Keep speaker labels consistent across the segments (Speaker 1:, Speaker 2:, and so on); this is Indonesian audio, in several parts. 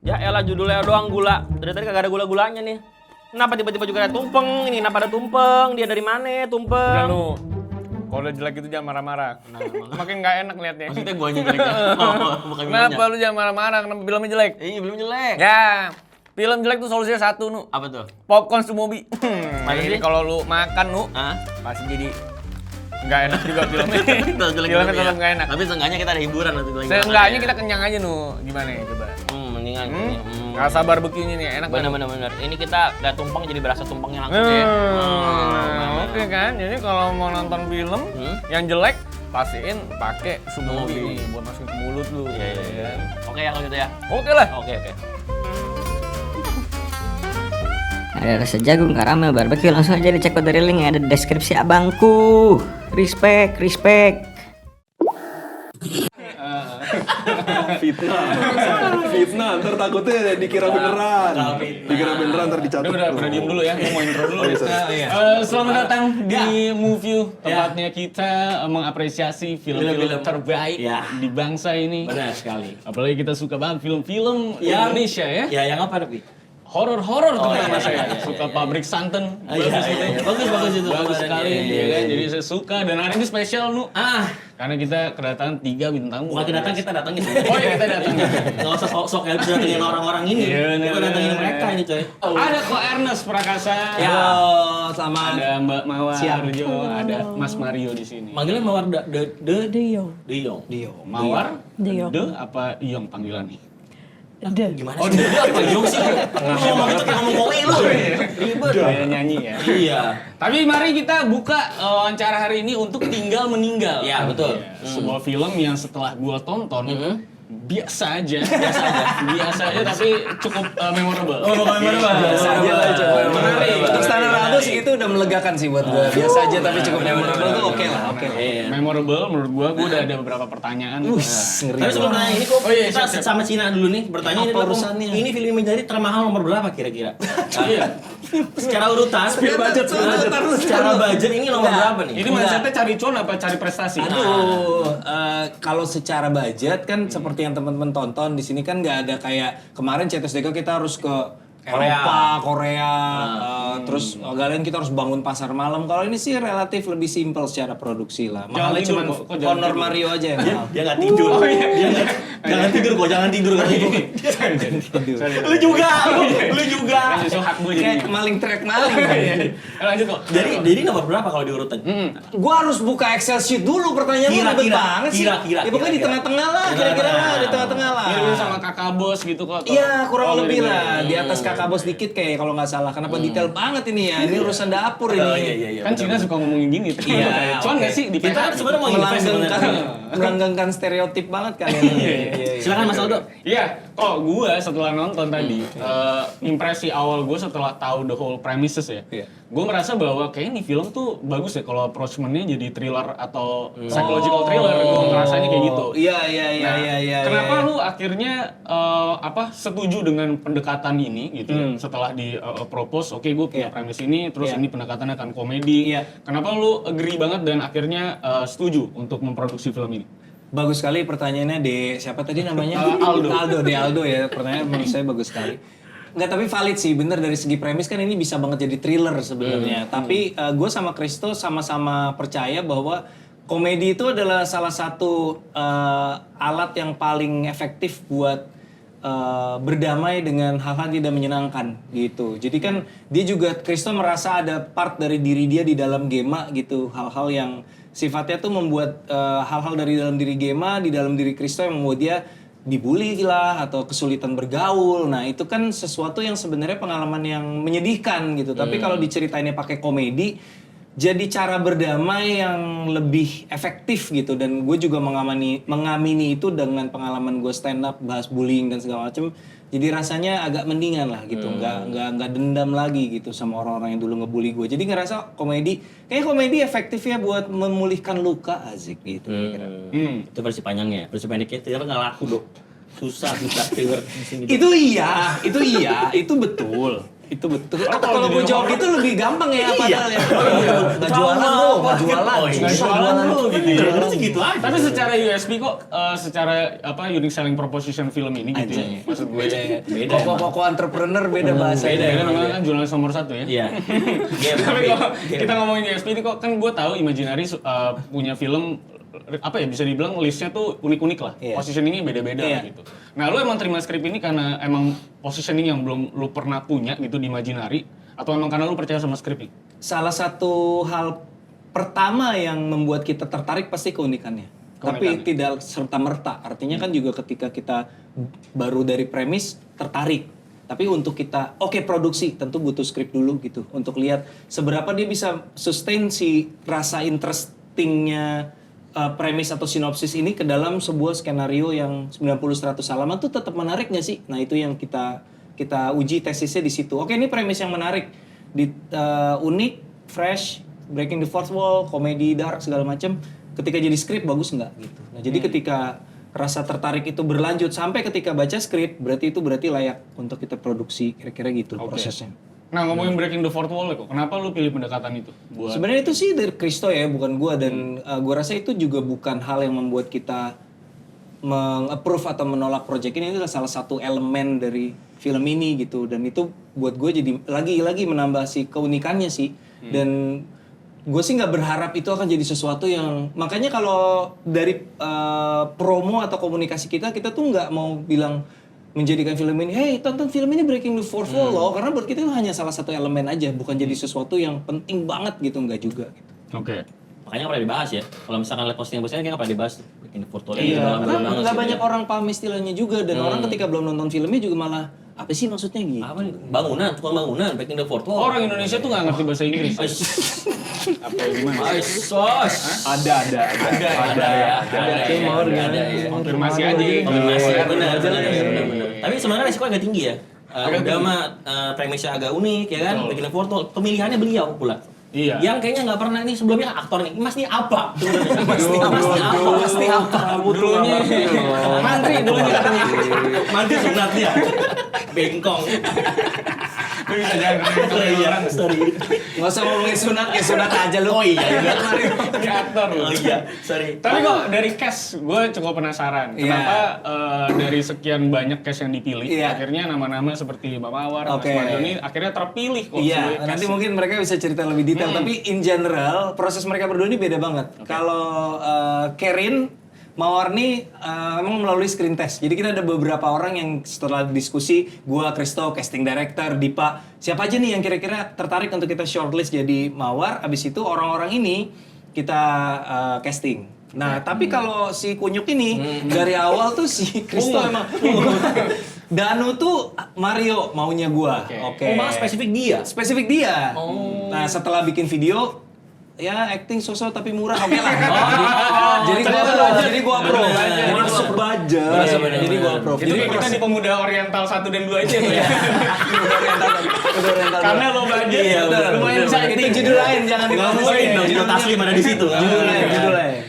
Speaker 1: Ya elah judulnya doang gula. Dari tadi kagak ada gula-gulanya nih. Kenapa tiba-tiba juga ada tumpeng? Ini kenapa ada tumpeng? Dia dari mana tumpeng?
Speaker 2: Udah lu, kalau udah jelek itu jangan marah-marah. Makin nggak enak liatnya.
Speaker 1: Maksudnya gua aja jelek ya? Bukan
Speaker 2: Kenapa lu jangan marah-marah? Kenapa filmnya jelek?
Speaker 1: Iya belum jelek.
Speaker 2: Ya, film jelek tuh solusinya satu, Nu.
Speaker 1: Apa tuh?
Speaker 2: Popcorn Sumobi.
Speaker 1: Mana
Speaker 2: Ini
Speaker 1: sih?
Speaker 2: kalau lu makan, Nu,
Speaker 1: Hah?
Speaker 2: pasti jadi nggak enak juga filmnya.
Speaker 1: Jelek
Speaker 2: Filmnya
Speaker 1: ya.
Speaker 2: tetap nggak enak.
Speaker 1: Tapi seenggaknya kita ada hiburan nanti lagi.
Speaker 2: Seenggaknya kita kenyang aja, Nu. Gimana ya, coba?
Speaker 1: Mendingan.
Speaker 2: Rasa barbeque-nya nih, enak banget.
Speaker 1: Bener. Ini kita lihat tumpeng jadi berasa tumpengnya langsung ya.
Speaker 2: Oke kan, jadi kalau mau nonton film yang jelek, pastiin pakai Sumobi
Speaker 1: Sumobi.
Speaker 2: nih buat masukin ke mulut lu.
Speaker 1: Iya. Oke ya kalau gitu ya.
Speaker 2: Oke lah.
Speaker 1: Oke.
Speaker 3: Ada rasa jagung, karamel, barbecue, langsung aja dicek dari link yang ada di deskripsi abangku. Respect.
Speaker 4: Fitnah, ntar takutnya dikira beneran. Dikira beneran ntar dicatat.
Speaker 2: Udah diem dulu ya, mau intro dulu.
Speaker 4: Iya.
Speaker 2: Selamat datang di Movie, tempatnya kita mengapresiasi film-film terbaik di bangsa ini.
Speaker 1: Benar sekali.
Speaker 2: Apalagi kita suka banget film-film Indonesia ya.
Speaker 1: Ya yang apa tapi?
Speaker 2: Horor-horor terutama
Speaker 1: iya,
Speaker 2: saya.
Speaker 1: iya,
Speaker 2: Suka Pabrik Santen.
Speaker 1: Iya. Bagus itu.
Speaker 2: Bagus
Speaker 1: kemarin.
Speaker 2: sekali,
Speaker 1: Iya,
Speaker 2: ya kan?
Speaker 1: iya.
Speaker 2: Jadi saya suka dan hari ini spesial, Nu. Karena kita kedatangan 3 bintang.
Speaker 1: Bukan kita datangin.
Speaker 2: Oh iya, kita datangin.
Speaker 1: Nggak usah sok-sok ya bisa datengin orang-orang ini.
Speaker 2: Iya,
Speaker 1: Kita
Speaker 2: bener.
Speaker 1: datengin mereka ini coy.
Speaker 2: Ada Ko Ernest Prakasa.
Speaker 4: selamat.
Speaker 2: Ada Mbak Mawar
Speaker 4: Siang.
Speaker 2: Jo, ada Mas Mario di sini.
Speaker 1: Manggilnya Mawar Deyong.
Speaker 2: Mawar?
Speaker 5: Deyong.
Speaker 2: De apa Iyong panggilannya?
Speaker 1: Gimana sih? Apa Deyong sih? Lu ngomong itu kayak ngomong kowe lu. Ribet.
Speaker 2: Kayak nyanyi ya.
Speaker 1: Iya.
Speaker 2: Tapi mari kita buka wawancara hari ini untuk Tinggal Meninggal.
Speaker 1: Iya, betul.
Speaker 2: Sebuah film yang setelah gua tonton biasa aja tapi cukup memorable.
Speaker 4: Biasa aja lah, coba.
Speaker 2: Menarik.
Speaker 4: Untuk standar Aldo sih itu udah melegakan sih buat gue. Biasa aja tapi cukup memorable tuh oke lah.
Speaker 2: Memorable menurut gua udah ada beberapa pertanyaan.
Speaker 4: Ngeri.
Speaker 1: Tapi sebelum nanya ini kok
Speaker 2: Oh iya,
Speaker 1: kita
Speaker 2: siap.
Speaker 1: sama Cina dulu nih bertanya
Speaker 4: Apa
Speaker 1: ini adalah,
Speaker 4: urusannya?
Speaker 1: Ini film yang menjadi termahal nomor berapa kira-kira?
Speaker 2: Iya.
Speaker 1: Secara urutan. Secara budget ini nomor berapa nih?
Speaker 2: Ini mindsetnya cari cuan apa cari prestasi?
Speaker 4: Aduh, kalau secara budget kan seperti yang teman-teman tonton di sini kan nggak ada kayak kemarin Cetos Deko kita harus ke Eropa, Korea, terus kalian kita harus bangun pasar malam. Kalau ini sih relatif lebih simpel secara produksi lah. Mahalnya
Speaker 2: tidur,
Speaker 4: cuma
Speaker 2: kok. Kok jangan
Speaker 4: Honor
Speaker 2: tidur?
Speaker 4: Mario aja yang mahal.
Speaker 1: Dia nggak tidur. Jangan tidur kok, jangan tidur kan itu. Lu juga.
Speaker 2: Kan justru hak gue jadi.
Speaker 4: Kayak maling track maling.
Speaker 2: Lanjut kok.
Speaker 1: Jadi nomor berapa kalau diurutin?
Speaker 4: Gua harus buka Excel sheet dulu, pertanyaan lu ribet banget sih.
Speaker 1: Kira-kira.
Speaker 4: Ya pokoknya di tengah-tengah lah, kira-kira lah, di tengah-tengah lah.
Speaker 2: Mirip sama kakak bos gitu kok. atau-
Speaker 4: Iya, kurang
Speaker 2: Oh,
Speaker 4: lebih
Speaker 2: mirip.
Speaker 4: lah. Di atas kakak bos dikit kayak kalau nggak salah. Kenapa detail banget ini ya? Ini urusan dapur ini.
Speaker 1: Iya.
Speaker 2: Kan Cina suka ngomongin gini.
Speaker 1: Iya.
Speaker 2: Cuan nggak sih di
Speaker 1: Kita kan
Speaker 2: PH?
Speaker 1: sebenarnya mau invest
Speaker 4: Melanggengkan,
Speaker 1: sebenarnya.
Speaker 4: melanggengkan stereotip banget kan ini.
Speaker 1: Silakan Mas Aldo.
Speaker 2: Iya, kok gue setelah nonton tadi, impresi awal gue setelah tahu the whole premises ya,
Speaker 4: Iya.
Speaker 2: gue merasa bahwa kayak ini film tuh bagus ya kalau approachment-nya jadi thriller atau psychological thriller, gue ngerasanya kayak gitu.
Speaker 4: Iya.
Speaker 2: Kenapa lu akhirnya setuju dengan pendekatan ini gitu ya? Setelah di propose, oke gue punya premis ini, terus ini pendekatannya akan komedi.
Speaker 4: Iya.
Speaker 2: Kenapa lu agree banget dan akhirnya setuju untuk memproduksi film ini?
Speaker 4: Bagus sekali pertanyaannya di siapa tadi namanya?
Speaker 2: Aldo.
Speaker 4: Aldo ya. Pertanyaan menurut saya bagus sekali. Nggak, tapi valid sih, bener dari segi premis kan ini bisa banget jadi thriller sebenarnya. Tapi gue sama Kristo sama-sama percaya bahwa komedi itu adalah salah satu alat yang paling efektif buat berdamai dengan hal-hal tidak menyenangkan gitu. Jadi kan dia juga Kristo merasa ada part dari diri dia di dalam Gema gitu, hal-hal yang sifatnya tuh membuat hal-hal dari dalam diri Gema, di dalam diri Kristo yang membuat dia dibully lah atau kesulitan bergaul. Nah, itu kan sesuatu yang sebenarnya pengalaman yang menyedihkan gitu. Tapi kalau diceritainnya pakai komedi, jadi cara berdamai yang lebih efektif gitu. Dan gue juga mengamini itu dengan pengalaman gue stand up, bahas bullying dan segala macem. Jadi rasanya agak mendingan lah gitu, nggak dendam lagi gitu sama orang-orang yang dulu ngebully gue. Jadi ngerasa kayaknya komedi efektif ya buat memulihkan luka, asik gitu.
Speaker 1: Itu versi panjangnya. Versi pendeknya ternyata nggak laku dok. Susah thriller di sini.
Speaker 4: Itu iya, itu betul. Itu betul.
Speaker 2: Kalau
Speaker 4: Kalau gue
Speaker 2: jadi
Speaker 4: jawab
Speaker 2: horor-
Speaker 4: itu lebih gampang ya padahal ya. Nggak
Speaker 1: Trauma,
Speaker 4: jualan lo, nggak
Speaker 1: apa,
Speaker 4: jualan.
Speaker 1: oh,
Speaker 2: Nggak jualan lu gitu ya.
Speaker 1: Terus gitu aja.
Speaker 2: Tapi secara USP kok, secara unique selling proposition film ini gitu ya. Maksud gue
Speaker 1: Beda.
Speaker 4: Pokok-pokok entrepreneur beda bahasa.
Speaker 2: beda namanya kan jurnalis nomor 1 ya.
Speaker 1: Iya.
Speaker 2: Tapi kalau kita ngomongin USP ini kok kan gue tahu Imaginary punya film apa ya bisa dibilang listnya tuh unik-unik lah.
Speaker 4: Iya.
Speaker 2: Positioningnya beda-beda
Speaker 4: Iya.
Speaker 2: gitu. Nah lu emang terima skrip ini karena emang positioning yang belum lu pernah punya gitu di Imaginary atau emang karena lu percaya sama skrip ini?
Speaker 4: Salah satu hal pertama yang membuat kita tertarik pasti keunikannya. Tapi tidak serta-merta. Artinya kan juga ketika kita baru dari premis tertarik. Tapi untuk kita produksi tentu butuh skrip dulu gitu untuk lihat seberapa dia bisa sustain si rasa interestingnya premis atau sinopsis ini ke dalam sebuah skenario yang 90-100 halaman tuh tetap menarik nggak sih? Nah itu yang kita uji tesisnya di situ. Oke ini premis yang menarik, unik, fresh, breaking the fourth wall, komedi dark segala macam. Ketika jadi skrip bagus nggak gitu. Nah jadi ketika rasa tertarik itu berlanjut sampai ketika baca skrip berarti layak untuk kita produksi kira-kira gitu prosesnya.
Speaker 2: Nah ngomongin breaking the fourth wall kok, kenapa lu pilih pendekatan itu? Buat
Speaker 4: Sebenarnya itu sih dari Kristo ya, bukan gua dan gua rasa itu juga bukan hal yang membuat kita meng-approve atau menolak project ini. Itu adalah salah satu elemen dari film ini gitu dan itu buat gue jadi lagi-lagi menambah si keunikannya sih dan gue sih nggak berharap itu akan jadi sesuatu yang makanya kalau dari promo atau komunikasi kita tuh nggak mau bilang menjadikan film ini, hey tonton film ini breaking the fourth wall loh, karena buat kita itu hanya salah satu elemen aja, bukan jadi sesuatu yang penting banget gitu, nggak juga. Gitu.
Speaker 2: Oke.
Speaker 1: Makanya nggak pernah dibahas ya. Kalau misalkan lihat postingan postingan kayak nggak pernah dibahas. Bikin foto
Speaker 4: Iya, karena nggak banyak orang paham istilahnya juga dan orang ketika belum nonton filmnya juga malah apa sih maksudnya gitu?
Speaker 1: Apa nih? Bangunan, tukang bangunan, breaking the fourth wall.
Speaker 2: Orang Indonesia tuh nggak ngerti bahasa Inggris. Apa ya gimana?
Speaker 1: Aisos.
Speaker 5: Ada ya.
Speaker 4: Itu mau dengan
Speaker 2: Konfirmasi aja.
Speaker 1: Kombinasi
Speaker 2: Iya,
Speaker 1: benar.
Speaker 2: iya.
Speaker 1: Tapi sebenarnya resiko agak tinggi ya. Udah mah premisnya agak unik ya kan, breaking the fourth wall. Pemilihannya beliau pula.
Speaker 2: Iya.
Speaker 1: Yang kayaknya nggak pernah nih sebelumnya aktor nih. Mas nih apa? Pasti apa?
Speaker 2: Dulunya
Speaker 1: Mantri dulunya katanya. Mantri sunat dia. Bengkong.
Speaker 2: lu bisa jangan
Speaker 1: Iya, sorry.
Speaker 4: nggak usah ngomongin sunat ya sunat aja lu.
Speaker 1: Oh iya, iya.
Speaker 2: aktor lu.
Speaker 1: Oh iya, sorry.
Speaker 2: Tapi kok dari cast, gue cukup penasaran.
Speaker 4: Iya.
Speaker 2: Kenapa dari sekian banyak cast yang dipilih,
Speaker 4: Iya.
Speaker 2: akhirnya nama-nama seperti Mbak Mawar,
Speaker 4: Oke.
Speaker 2: Mas Mario ini akhirnya terpilih kok.
Speaker 4: Iya,
Speaker 2: sebagai
Speaker 4: nanti
Speaker 2: cast.
Speaker 4: mungkin mereka bisa cerita lebih detail. Tapi in general proses mereka berdua ini beda banget. Kalau Kerin Mawar nih emang melalui screen test. Jadi kita ada beberapa orang yang setelah diskusi, gua, Kristo, casting director, Dipa, siapa aja nih yang kira-kira tertarik untuk kita shortlist jadi Mawar. Abis itu orang-orang ini kita casting. Nah, tapi kalau si Kunyuk ini dari awal tuh si Kristo emang Danu tuh Mario maunya gua. Oke.
Speaker 1: Oh, malah spesifik dia.
Speaker 4: Spesifik dia. Nah, setelah bikin video ya acting sosok tapi murah oke lah. Jadi gua approve.
Speaker 5: Masuk budget.
Speaker 4: Jadi gua approve.
Speaker 2: Jadi
Speaker 4: Jadi
Speaker 2: kita di Pemuda Oriental 1 dan 2 aja tuh ya.
Speaker 4: udah rental.
Speaker 2: Karena lo budget,
Speaker 1: Iya,
Speaker 2: lumayan bisa
Speaker 4: Itu
Speaker 2: acting.
Speaker 4: judul lain jangan
Speaker 1: Ngomongin dong, judul taslim ada di situ.
Speaker 4: Judul lain.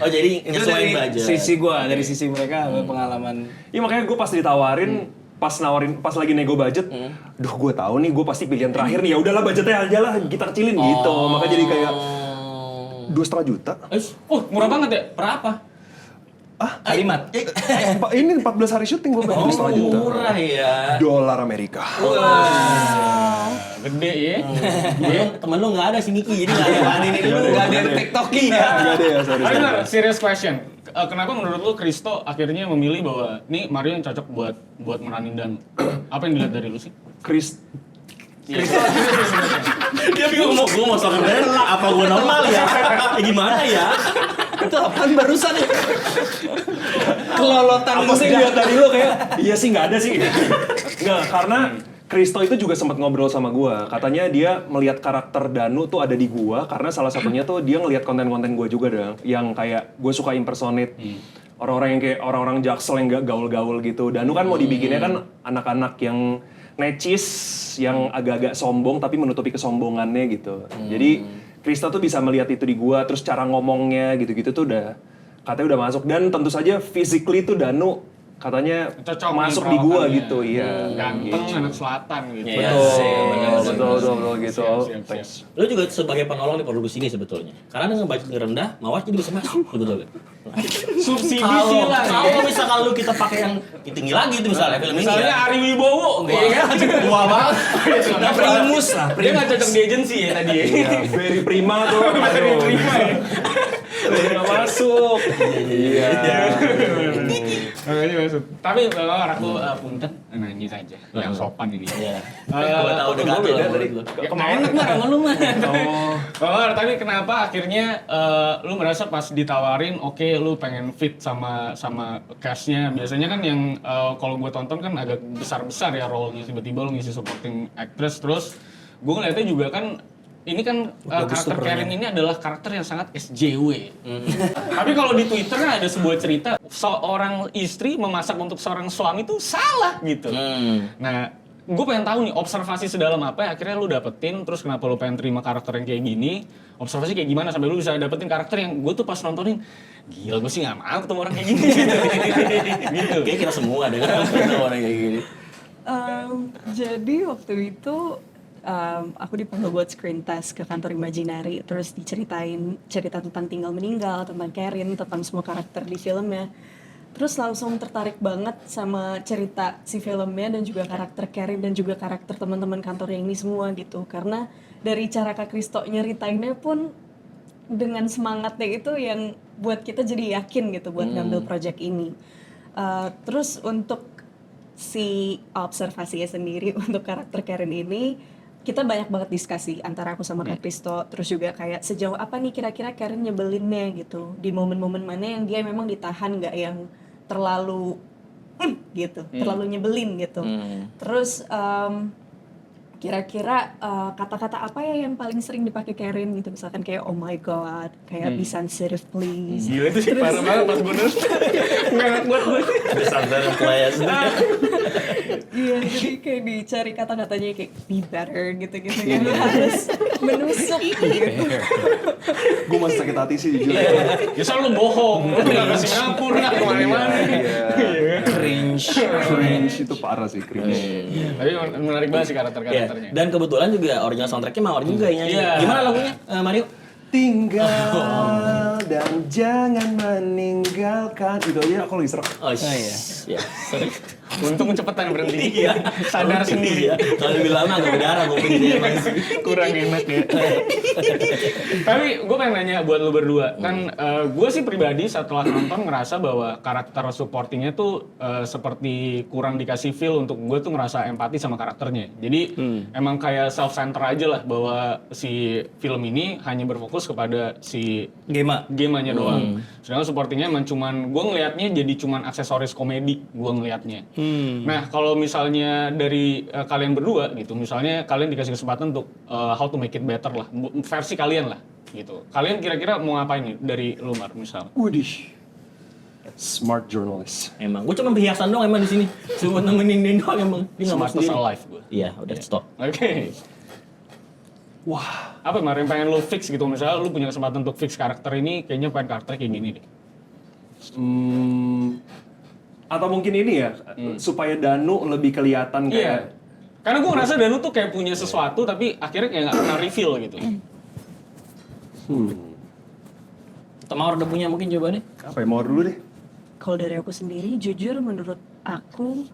Speaker 1: Oh, jadi
Speaker 4: Itu
Speaker 1: nyesuaiin
Speaker 4: dari
Speaker 1: budget.
Speaker 4: sisi gua, dari sisi mereka pengalaman.
Speaker 5: Iya makanya gue pas ditawarin, pas lagi nego budget, duh gue tahu nih gue pasti pilihan terakhir nih, ya udahlah budgetnya aja lah kita kecilin gitu, makanya jadi kayak 2,5 juta.
Speaker 2: Murah banget ya?
Speaker 1: Berapa?
Speaker 4: Kalimat.
Speaker 5: Ini 14 hari syuting gue bayar 2,5 juta.
Speaker 1: Murah ya.
Speaker 5: Dolar Amerika.
Speaker 2: Gede ya.
Speaker 1: Temen lu nggak ada si Miki, jadi nggak ada bahan ini dulu.
Speaker 4: Enggak ada yang TikToking ya.
Speaker 5: Gak ada ya, sorry.
Speaker 2: Tapi benar, serious question. Kenapa menurut lu Kristo akhirnya memilih bahwa nih Mario yang cocok buat meranin Dan? Apa yang dilihat dari lu sih?
Speaker 5: Chris,
Speaker 1: Dia bingung gue mau sama Bella, apa gue normal ya? Gimana ya?
Speaker 4: Itu apaan barusan? Kelolotan
Speaker 5: apa sih lihat dari lo kayak, iya sih nggak ada sih. Nggak, karena Kristo itu juga sempat ngobrol sama gua. Katanya dia melihat karakter Danu tuh ada di gua karena salah satunya tuh dia ngelihat konten-konten gua juga dong, yang kayak gue suka impersonate orang-orang yang kayak orang-orang jaksel yang gak gaul-gaul gitu. Danu kan mau dibikinnya kan anak-anak yang necis, yang agak-agak sombong tapi menutupi kesombongannya gitu. Jadi Kristo tuh bisa melihat itu di gua, terus cara ngomongnya gitu-gitu tuh udah katanya udah masuk, dan tentu saja physically tuh Danu katanya
Speaker 2: Cocok
Speaker 5: masuk
Speaker 2: nih
Speaker 5: di gua
Speaker 2: perawakannya.
Speaker 5: gitu, iya.
Speaker 2: Ganteng, anak selatan gitu.
Speaker 1: Iya.
Speaker 5: Betul gitu.
Speaker 2: Siap.
Speaker 5: Thanks.
Speaker 1: Lu juga sebagai penolong di produksi ini sebetulnya. Karena dengan budget rendah, Mawas jadi bisa masuk sebetulnya.
Speaker 2: Subsidi
Speaker 1: Kalau
Speaker 2: silang.
Speaker 1: misalkan lu kita pakai yang tinggi lagi itu misalnya film ini
Speaker 2: Misalnya
Speaker 1: ya.
Speaker 2: Ari Wibowo, iya kan?
Speaker 1: Tua banget.
Speaker 4: Nah, primus lah.
Speaker 2: Dia nggak cocok di agency ya tadi.
Speaker 5: Iya, very prima tuh. Very prima ya. Nggak masuk. Iya.
Speaker 2: Makanya masuk. Tapi kalau aku punten nanya saja, yang sopan ini.
Speaker 1: Iya. Gua tahu udah gatel
Speaker 5: beda
Speaker 1: lah
Speaker 5: tadi.
Speaker 1: menurut gua.
Speaker 2: Nggak enak mah sama lu mah. Oh, tapi kenapa akhirnya lu merasa pas ditawarin, oke, lu pengen fit sama cast-nya. Biasanya kan yang kalau gue tonton kan agak besar-besar ya role-nya. Tiba-tiba lu ngisi supporting actress, terus gue ngeliatnya juga kan ini kan karakter Karen ini adalah karakter yang sangat SJW. Tapi kalau di Twitter kan ada sebuah cerita seorang istri memasak untuk seorang suami itu salah gitu. Nah, gue pengen tahu nih observasi sedalam apa yang akhirnya lu dapetin, terus kenapa lu pengen terima karakter yang kayak gini, observasi kayak gimana sampai lu bisa dapetin karakter yang gue tuh pas nontonin, gila gue sih gak mau ketemu orang kayak gini. Gitu.
Speaker 1: Kayaknya kita semua ada kan orang kayak gini.
Speaker 6: Jadi waktu itu aku dipanggil buat screen test ke kantor Imaginary, terus diceritain cerita tentang tinggal meninggal, tentang Karen, tentang semua karakter di filmnya. Terus langsung tertarik banget sama cerita si filmnya dan juga karakter Karen dan juga karakter teman-teman kantornya ini semua gitu. Karena dari cara Kak Kristo nyeritainnya pun dengan semangatnya itu yang buat kita jadi yakin gitu buat ngambil project ini. Terus untuk si observasinya sendiri untuk karakter Karen ini, kita banyak banget diskusi antara aku sama Kak Kristo, terus juga kayak sejauh apa nih kira-kira Karen nyebelinnya gitu, di momen-momen mana yang dia memang ditahan nggak yang terlalu gitu, terlalu nyebelin gitu. Terus kira-kira kata-kata apa ya yang paling sering dipakai Karen gitu, misalkan kayak oh my god, kayak be sensitive please.
Speaker 2: Gila itu sih parah banget pas gue nonton. Nggak buat gue.
Speaker 1: Sadar players.
Speaker 6: Iya, jadi kayak dicari kata-katanya kayak be better gitu-gitu kan, harus menusuk gitu.
Speaker 5: Gue masih sakit hati sih jujur.
Speaker 2: Ya selalu bohong, lu nggak ke Singapura, nggak kemana-mana.
Speaker 5: Cringe itu parah sih, cringe.
Speaker 2: Tapi menarik banget sih karakter-karakternya.
Speaker 1: Dan kebetulan juga original soundtracknya Mawar juga yang nyanyi.
Speaker 2: Iya.
Speaker 1: Gimana lagunya, Mario?
Speaker 5: Tinggal dan jangan meninggalkan. Itu aja aku lagi serak.
Speaker 1: Oh iya. Iya. Sorry.
Speaker 2: Untung cepetan berhenti. Sadar sendiri.
Speaker 1: Iya. Kalau lebih lama agak berdarah gue pikir
Speaker 2: Kurang enak ya. Tapi gue pengen nanya buat lu berdua. Kan gue sih pribadi setelah nonton ngerasa bahwa karakter supportingnya tuh seperti kurang dikasih feel untuk gue tuh ngerasa empati sama karakternya. Jadi emang kayak self-center aja lah bahwa si film ini hanya berfokus kepada si Gema-nya doang. Sedangkan supportingnya emang cuman, gue ngelihatnya jadi cuman aksesoris komedi gue ngelihatnya. Nah, kalau misalnya dari kalian berdua gitu, misalnya kalian dikasih kesempatan untuk how to make it better lah, versi kalian lah gitu. Kalian kira-kira mau ngapain nih dari lu Mar misal?
Speaker 5: Widih. Smart journalist.
Speaker 1: Emang, gue cuma perhiasan doang emang di sini. Cuma nemenin dia doang emang. Dia nggak mau
Speaker 2: Smartest
Speaker 1: sendiri.
Speaker 2: alive gue.
Speaker 1: Iya, udah stop.
Speaker 2: Oke.
Speaker 5: Wah,
Speaker 2: Apa Mar yang pengen lu fix gitu? Misalnya lu punya kesempatan untuk fix karakter ini, kayaknya pengen karakter kayak gini deh.
Speaker 5: atau mungkin ini ya, supaya Danu lebih kelihatan
Speaker 2: Iya.
Speaker 5: kayak
Speaker 2: Karena gue ngerasa Danu tuh kayak punya sesuatu tapi akhirnya kayak nggak pernah reveal gitu.
Speaker 1: Atau Mawar udah punya mungkin jawabannya?
Speaker 5: apa ya, mau dulu deh.
Speaker 6: Kalau dari aku sendiri, jujur menurut aku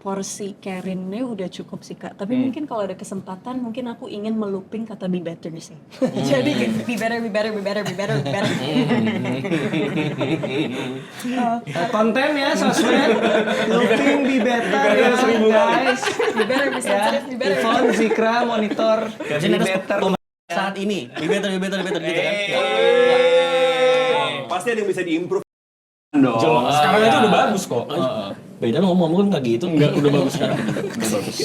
Speaker 6: porsi Karen-nya udah cukup sih Kak. Tapi mungkin kalau ada kesempatan, mungkin aku ingin meluping kata be better sih. Jadi kayak be better, be better, be better, be better, be better.
Speaker 4: Konten ya sosmed, looking be better ya guys.
Speaker 6: Be better, be sensitive, be better.
Speaker 4: Iphone, Zikra, monitor,
Speaker 1: Caption
Speaker 4: be
Speaker 1: atas
Speaker 4: better.
Speaker 1: saat ini. Be better gitu kan?
Speaker 5: Pasti ada yang bisa diimprove dong.
Speaker 2: Jelas. Sekarang aja udah bagus kok.
Speaker 1: Beda ngomong-ngomong nggak gitu.
Speaker 2: Enggak, udah bagus sekarang. Udah bagus.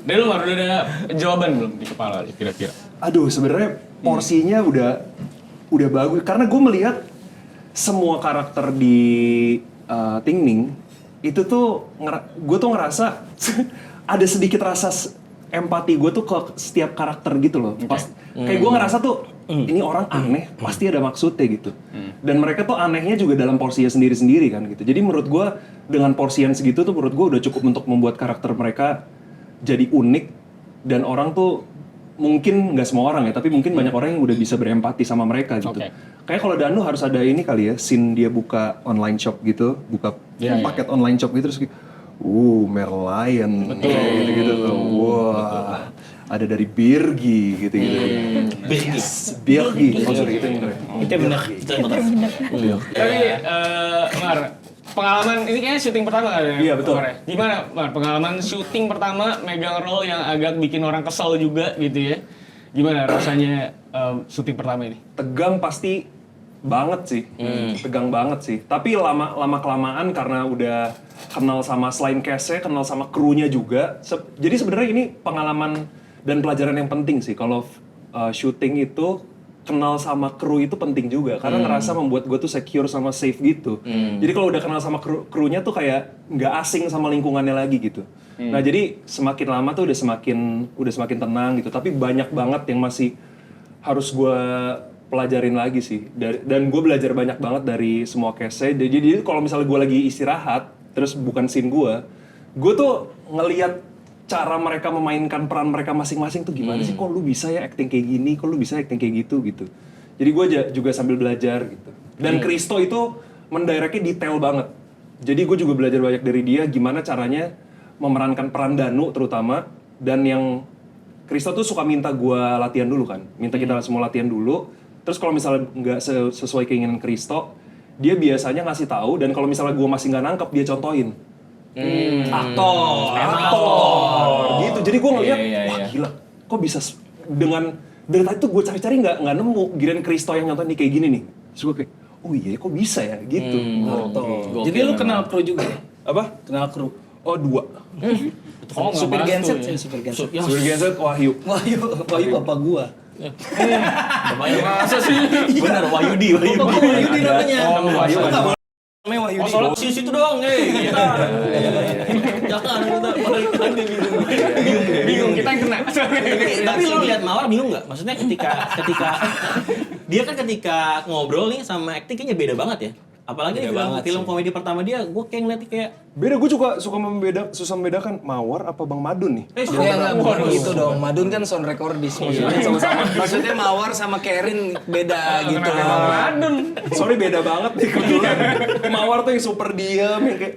Speaker 2: Dan lu Mar, udah ada jawaban belum di kepala kira-kira?
Speaker 5: Aduh, sebenarnya porsinya udah bagus karena gue melihat semua karakter di Tingning itu tuh gue tuh ngerasa ada sedikit rasa empati gue tuh ke setiap karakter gitu loh. Pas kayak gue ngerasa tuh ini orang aneh, pasti ada maksudnya gitu. Dan mereka tuh anehnya juga dalam porsinya sendiri-sendiri kan gitu. Jadi menurut gue dengan porsian segitu tuh menurut gue udah cukup untuk membuat karakter mereka jadi unik dan orang tuh mungkin nggak semua orang ya, tapi mungkin banyak orang yang udah bisa berempati sama mereka gitu.
Speaker 2: Oke.
Speaker 5: Kayak kalau Danu harus ada ini kali ya, scene dia buka online shop gitu, buka paket online shop gitu terus kayak, Merlion, kayak gitu-gitu tuh. Wah, ada dari Birgi gitu-gitu. Birgi. Oh sorry, itu yang bener.
Speaker 4: Itu benar.
Speaker 2: Tapi Mar, pengalaman ini kayaknya syuting pertama kan ya?
Speaker 5: Iya, betul.
Speaker 2: Mar, ya? Gimana Mar, pengalaman syuting pertama megang role yang agak bikin orang kesel juga gitu ya? Gimana rasanya syuting pertama ini?
Speaker 5: Tegang pasti banget sih, tegang banget sih. Tapi lama kelamaan karena udah kenal sama selain cast-nya, kenal sama krunya juga. Jadi sebenarnya ini pengalaman dan pelajaran yang penting sih. Kalau syuting itu kenal sama kru itu penting juga karena ngerasa membuat gue tuh secure sama safe gitu. Jadi kalau udah kenal sama krunya tuh kayak nggak asing sama lingkungannya lagi gitu. Nah jadi semakin lama tuh udah semakin tenang gitu. Tapi banyak banget yang masih harus gue pelajarin lagi sih. Dan gue belajar banyak banget dari semua case-nya. Jadi kalau misalnya gue lagi istirahat, terus bukan scene gue tuh ngelihat cara mereka memainkan peran mereka masing-masing tuh gimana sih? Kok lu bisa ya acting kayak gini? Kok lu bisa acting kayak gitu? Jadi gue juga sambil belajar gitu. Dan Christo itu mendirectnya detail banget. Jadi gue juga belajar banyak dari dia gimana caranya memerankan peran Danu terutama. Dan yang Christo tuh suka minta gue latihan dulu kan. Minta kita semua latihan dulu. Terus kalau misalnya nggak sesuai keinginan Christo, dia biasanya ngasih tahu. Dan kalau misalnya gue masih nggak nangkep, dia contohin. Aktor gitu. Jadi gue ngeliat, wah gila, kok bisa dengan dari tadi tuh gue cari-cari nggak nemu giliran Christo yang nyontohin nih kayak gini nih. Terus gue kayak, oh iya kok bisa ya gitu.
Speaker 4: Jadi lu kenal kru juga ya?
Speaker 5: Apa?
Speaker 4: Kenal kru?
Speaker 5: Oh 2.
Speaker 4: Supir genset ya, supir genset.
Speaker 5: Supir genset Wahyu.
Speaker 4: Wahyu bapak gua.
Speaker 1: Bapaknya masa sih? Bener, Wahyudi.
Speaker 4: Bapak gua Wahyudi namanya.
Speaker 5: Wahyu kan.
Speaker 4: Namanya Wahyudi.
Speaker 1: Oh, soalnya situ doang, kita. Jangan, kita balik lagi
Speaker 2: Bingung, kita yang kena.
Speaker 1: Tapi lo lihat Mawar bingung nggak? Maksudnya ketika dia kan ketika ngobrol nih sama acting kayaknya beda banget ya. Apalagi di film komedi pertama dia, gue kayak ngeliat kayak
Speaker 5: Beda, gue susah membedakan Mawar apa Bang Madun nih.
Speaker 4: Bukan gitu dong. Madun kan sound recordist. Maksudnya sama-sama. Maksudnya Mawar sama Karen beda gitu.
Speaker 2: Madun.
Speaker 5: Sorry beda banget nih kebetulan. Mawar tuh yang super diem yang kayak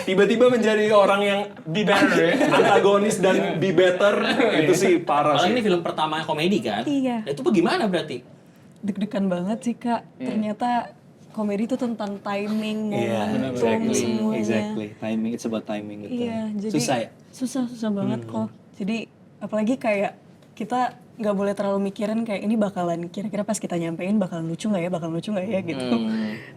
Speaker 5: tiba-tiba menjadi orang yang
Speaker 2: Be better ya.
Speaker 5: antagonis dan be better itu sih parah
Speaker 1: apalagi
Speaker 5: sih.
Speaker 1: ini film pertama komedi kan?
Speaker 6: Iya.
Speaker 1: Itu bagaimana berarti?
Speaker 6: Deg-degan banget sih Kak. Ternyata komedi itu tentang timing, momentum
Speaker 4: Exactly.
Speaker 6: semuanya.
Speaker 4: Timing, it's about timing gitu.
Speaker 6: Iya, jadi
Speaker 4: Susah ya?
Speaker 6: susah banget kok. Jadi apalagi kayak kita nggak boleh terlalu mikirin kayak ini bakalan kira-kira pas kita nyampein bakalan lucu nggak ya gitu.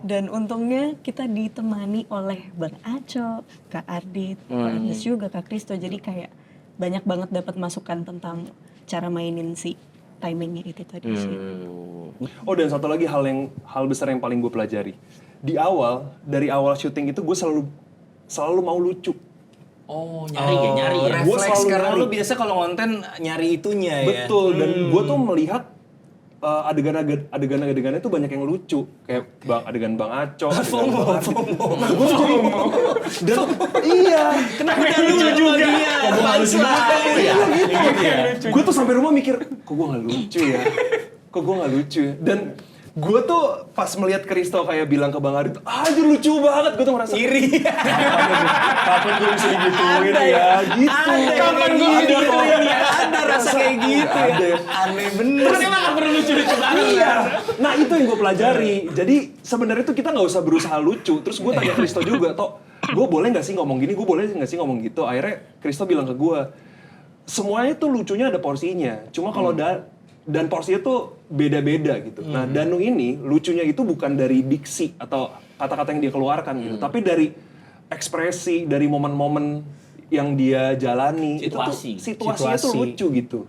Speaker 6: Dan untungnya kita ditemani oleh Bang Aco, Kak Ardit, Kak Agnes juga, Kak Christo. Jadi kayak banyak banget dapat masukan tentang cara mainin si timingnya itu tadi sih.
Speaker 5: Oh dan satu lagi hal besar yang paling gue pelajari dari awal syuting itu gue selalu mau lucu.
Speaker 1: Oh, nyari ya.
Speaker 5: Gua
Speaker 4: Refleks
Speaker 5: selalu
Speaker 4: karena
Speaker 5: nyari.
Speaker 4: lu biasa kalau konten nyari itunya ya.
Speaker 5: Betul, dan gue tuh melihat adegan-adegannya tuh banyak yang lucu. Kayak adegan Bang Aco.
Speaker 4: FOMO.
Speaker 5: Dan iya,
Speaker 4: Kenapa lucu juga dia?
Speaker 5: gue tuh sampai rumah mikir, kok gue nggak lucu ya? Dan gue tuh pas melihat Christo kayak bilang ke Bang Ardit, anjir lucu banget, gue tuh ngerasa
Speaker 4: Iri.
Speaker 5: kapan gue bisa digituin ya, gitu.
Speaker 4: Kapan gue ada rasa kayak gitu
Speaker 5: Ada.
Speaker 4: ya. Aneh bener.
Speaker 2: Terus emang nggak perlu lucu-lucu banget.
Speaker 5: Iya. Nah itu yang gue pelajari. Jadi sebenarnya tuh kita nggak usah berusaha lucu. Terus gue tanya Christo juga, gue boleh nggak sih ngomong gini? Gue boleh nggak sih ngomong gitu? Akhirnya Christo bilang ke gue, semuanya tuh lucunya ada porsinya. Cuma kalau dan porsinya tuh beda-beda gitu. Nah Danu ini lucunya itu bukan dari diksi atau kata-kata yang dia keluarkan gitu, tapi dari ekspresi, dari momen-momen yang dia jalani.
Speaker 1: Situasi.
Speaker 5: Itu tuh situasinya tuh lucu gitu.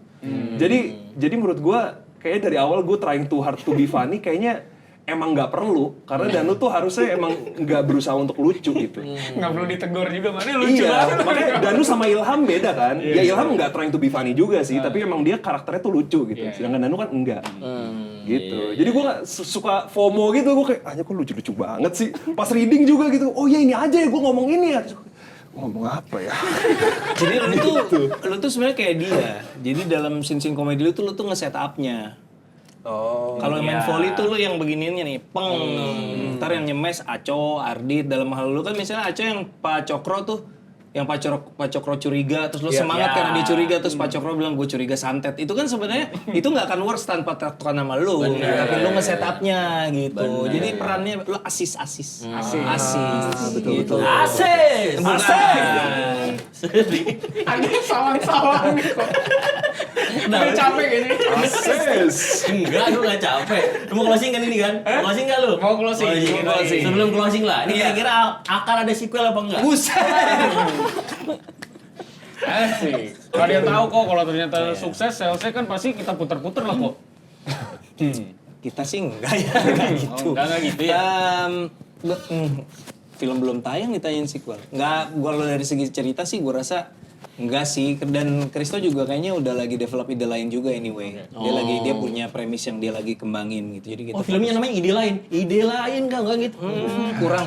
Speaker 5: Jadi menurut gue kayak dari awal gue trying too hard to be funny, kayaknya emang nggak perlu karena Danu tuh harusnya emang nggak berusaha untuk lucu gitu.
Speaker 2: Nggak perlu ditegur juga, mana lucu
Speaker 5: Iya,
Speaker 2: banget.
Speaker 5: makanya Danu sama Ilham beda kan.
Speaker 2: Iya,
Speaker 5: Ya Ilham nggak trying to be funny juga sih, tapi emang dia karakternya tuh lucu gitu.
Speaker 2: Iya.
Speaker 5: Sedangkan Danu kan enggak. Gitu. Jadi gue suka FOMO gitu, gue kayak, kok lucu-lucu banget sih. Pas reading juga gitu, oh ya ini aja ya gue ngomong ini ya. Terus, ngomong apa ya?
Speaker 4: Jadi lu tuh sebenarnya kayak dia. Jadi dalam scene komedi lu tuh nge-set up-nya.
Speaker 5: Oh.
Speaker 4: Kalau main volley tuh lu yang beginiannya nih, peng. Ntar yang nyemes Aco, Ardit, dalam hal lu kan misalnya Aco yang Pak Cokro tuh, yang Pak Cokro curiga, terus lu semangat karena dia curiga, terus Pak Cokro bilang gue curiga santet. Itu kan sebenarnya itu nggak akan works tanpa tekan nama lu, tapi lu nge-set up-nya gitu. Jadi perannya lu asis.
Speaker 5: Betul.
Speaker 1: Asis!
Speaker 2: Ada sawang-sawang kok. Udah capek gini.
Speaker 5: Ases.
Speaker 1: Enggak, gue gak capek. Lu mau closing kan ini kan? Closing gak lu?
Speaker 2: Mau closing.
Speaker 1: Sebelum closing lah. Ini kira-kira akan ada sequel apa enggak?
Speaker 2: Asik. Kalau dia tahu kok kalau ternyata sukses salesnya kan pasti kita puter-puter lah kok.
Speaker 4: Kita sih enggak ya, enggak gitu.
Speaker 2: Enggak gitu ya.
Speaker 4: Film belum tayang ditanyain sequel. Enggak, gua dari segi cerita sih gua rasa enggak sih, dan Kristo juga kayaknya udah lagi develop ide lain juga anyway. Dia punya premis yang dia lagi kembangin gitu. Jadi kita
Speaker 1: Filmnya namanya Ide Lain. Ide Lain kan enggak gitu.
Speaker 4: kurang.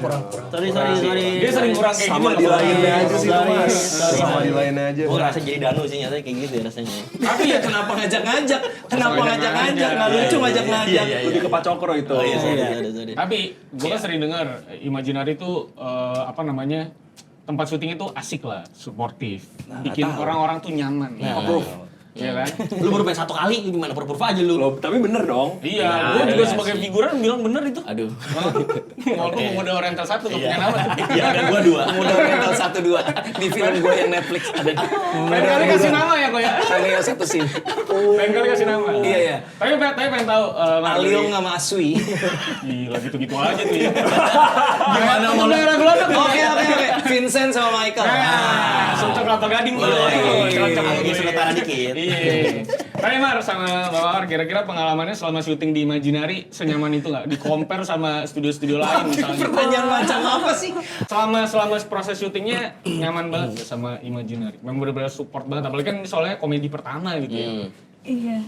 Speaker 1: Sorry.
Speaker 2: Dia sering kurang kayak
Speaker 5: Sama
Speaker 2: gitu.
Speaker 5: di lainnya aja sih
Speaker 1: Sorry.
Speaker 5: Mas.
Speaker 1: Sorry.
Speaker 5: Sama di lainnya aja.
Speaker 1: Gue ngerasa jadi Danu sih nyatanya kayak gitu ya rasanya.
Speaker 4: Tapi ya kenapa ngajak-ngajak? Kenapa ngajak-ngajak? Nggak lucu ngajak-ngajak.
Speaker 5: Lebih ke Pak Cokro itu.
Speaker 1: Oh iya, sorry.
Speaker 2: Tapi gue kan sering dengar Imaginary itu apa namanya, tempat syuting itu asik lah, suportif, bikin orang-orang tuh nyaman. Approve. Iya kan?
Speaker 1: Lu baru main satu kali gimana pur-pur aja lu.
Speaker 5: Loh, tapi bener dong.
Speaker 2: Iya, gue juga sebagai figuran bilang bener itu.
Speaker 1: Aduh.
Speaker 2: Walaupun pemuda oriental 1 gak punya nama.
Speaker 1: Iya kan gua 2.
Speaker 4: Pemuda Oriental 1-2 di film gue yang Netflix ada.
Speaker 2: Lain kali kasih nama ya kok ya.
Speaker 4: Cameo satu scene.
Speaker 2: Lain kali kasih nama.
Speaker 4: Iya.
Speaker 2: Tapi pengen tahu
Speaker 4: Aliong sama Aswi.
Speaker 2: Gila gitu-gitu aja tuh ya.
Speaker 1: Gimana
Speaker 2: Itu daerah gelodok.
Speaker 4: Oke. Vincent sama Michael.
Speaker 2: Nah, Suntuk Kelapa Gading tuh. Cocok
Speaker 1: Agak sementara dikit.
Speaker 2: Iya. Tapi Mar sama Bang Mawar, kira-kira pengalamannya selama syuting di Imaginary senyaman itu nggak? Di-compare sama studio-studio lain misalnya.
Speaker 4: Pertanyaan macam apa sih?
Speaker 2: Selama proses syutingnya nyaman banget nggak sama Imaginary? Memang bener-bener support banget, apalagi kan soalnya komedi pertama gitu ya.
Speaker 6: Iya,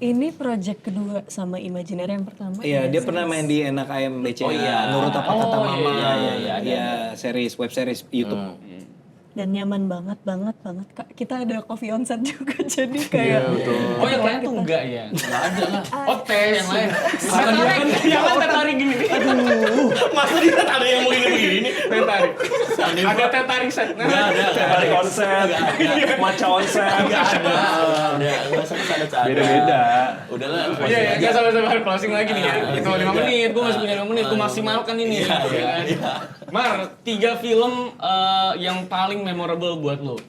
Speaker 6: ini project kedua sama Imaginary yang pertama.
Speaker 4: Iya, dia pernah main di Enak Ayam BCA.
Speaker 1: Oh iya.
Speaker 4: Nurut apa kata mama.
Speaker 1: iya,
Speaker 4: Iya, series, web series YouTube.
Speaker 6: Dan nyaman banget. Kak, kita ada coffee on set juga, jadi kayak...
Speaker 2: Oh yang lain tuh enggak ya? Enggak ada lah. Oh teh yang lain. Yang lain teh tarik gini nih.
Speaker 1: Aduh. Masa dia ada yang mau begini?
Speaker 2: Teh tarik. Ada teh tarik set.
Speaker 1: Enggak ada.
Speaker 5: Balik konsep, maca konsep.
Speaker 1: Enggak ada. Enggak ada.
Speaker 5: Beda-beda.
Speaker 1: Udahlah.
Speaker 2: Iya, kita sama-sama closing lagi nih ya. Itu 5 menit, gue masih punya 5 menit, gue maksimalkan ini. Mar, 3 film yang paling memorable buat lo.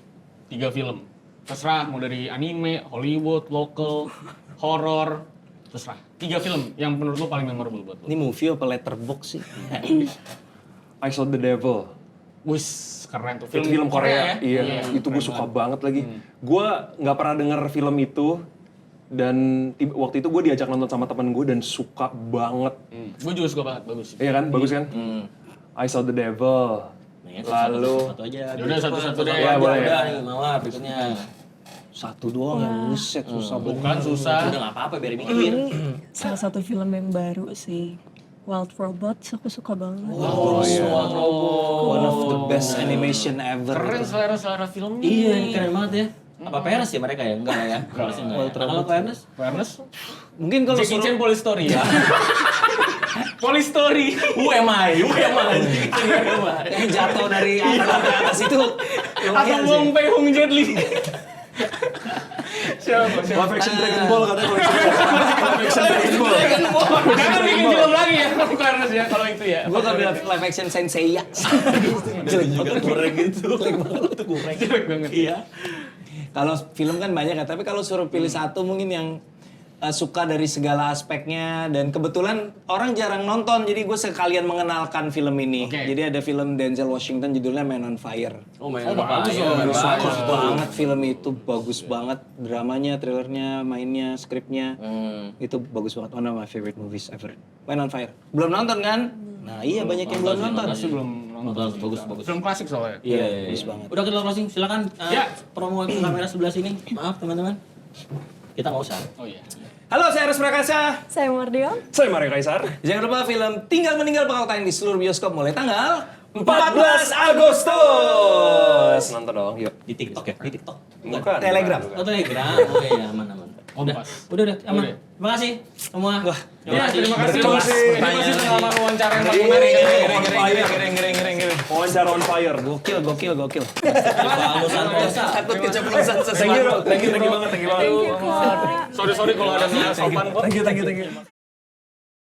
Speaker 2: 3 film. Terserah, mau dari anime, Hollywood, local, horror, terserah. 3 film yang menurut lo paling memorable buat lo.
Speaker 4: Ini movie apa letterbox sih?
Speaker 5: I Saw the Devil.
Speaker 2: Wis, keren tuh.
Speaker 5: Itu film Korea,
Speaker 2: ya?
Speaker 5: iya. Itu gue suka banget lagi. Gue nggak pernah denger film itu dan waktu itu gue diajak nonton sama teman gue dan suka banget.
Speaker 2: Gue juga suka banget, bagus.
Speaker 5: Iya kan, bagus kan? I Saw the Devil. Lalu
Speaker 1: Satu aja.
Speaker 2: Yaudah, satu-satu deh.
Speaker 5: Ya, boleh.
Speaker 1: Udah nih, Mawar berikutnya.
Speaker 4: Satu doang yang buset susah banget.
Speaker 2: Bukan susah.
Speaker 1: Udah nggak apa-apa, biar mikir.
Speaker 6: Salah satu film yang baru sih, Wild Robots, aku suka banget.
Speaker 4: One of the best animation ever.
Speaker 2: Keren selera filmnya.
Speaker 1: Iya, ini keren banget ya. Apa Peres ya mereka ya? Enggak lah ya. Harusnya enggak ya. Kalau Peres?
Speaker 2: Fairness?
Speaker 4: Mungkin kalau
Speaker 2: Jackie Chan Polystory ya? Polystory.
Speaker 1: UMI.
Speaker 4: yang jatuh dari atas itu
Speaker 2: Atau
Speaker 4: lumayan sih.
Speaker 2: Wong Pei Hong Jet Li. Siapa?
Speaker 5: Love Action Dragon Ball katanya Love Action Dragon Ball.
Speaker 2: Jangan bikin film lagi ya, Fairness ya, kalau itu ya.
Speaker 4: Gue kalau live action Sensei ya.
Speaker 1: Jelek juga goreng gitu. Itu goreng.
Speaker 2: Jelek banget.
Speaker 1: Iya.
Speaker 4: Kalau film kan banyak ya, tapi kalau suruh pilih satu mungkin yang suka dari segala aspeknya dan kebetulan orang jarang nonton jadi gue sekalian mengenalkan film ini.
Speaker 2: Oke.
Speaker 4: Jadi ada film Denzel Washington judulnya Man on Fire.
Speaker 1: Oh, main
Speaker 2: bagus
Speaker 1: apa?
Speaker 2: loh,
Speaker 4: Suka banget film itu, bagus banget dramanya, thrillernya, mainnya, skripnya. Itu bagus banget, one of my favorite movies ever. Man on Fire. Belum nonton kan? Nah iya banyak yang belum nonton.
Speaker 2: Masih belum nonton.
Speaker 1: Bagus.
Speaker 2: Film klasik soalnya.
Speaker 1: Iya.
Speaker 4: Bagus banget.
Speaker 1: Udah kita closing, silakan
Speaker 2: Ya.
Speaker 1: promo kamera sebelah sini. Maaf teman-teman. Kita nggak usah.
Speaker 2: Oh iya.
Speaker 4: Halo, saya Aris Prakasa.
Speaker 6: Saya Mardion.
Speaker 5: Saya Mario Kaisar.
Speaker 4: Jangan lupa film Tinggal Meninggal bakal tayang di seluruh bioskop mulai tanggal 14 Agustus.
Speaker 5: Nonton dong, yuk.
Speaker 1: Di TikTok ya? Di TikTok.
Speaker 5: Bukan.
Speaker 4: Telegram.
Speaker 1: Oh, Telegram. Oh iya, aman. Udah, aman.
Speaker 2: Udah.
Speaker 1: Terima kasih semua. Wah,
Speaker 2: Ya, terima kasih.
Speaker 4: Berkelas
Speaker 2: Ini masih
Speaker 4: pertanyaan.
Speaker 2: pengalaman wawancara yang paling menarik.
Speaker 5: Wawancara on fire.
Speaker 4: Gokil.
Speaker 1: Pak Santosa.
Speaker 4: Takut keceplosan
Speaker 5: Thank you
Speaker 4: sesuatu.
Speaker 5: banget.
Speaker 6: Thank you, Kak.
Speaker 2: Sorry kalau ada nggak sopan kok.
Speaker 5: Thank you.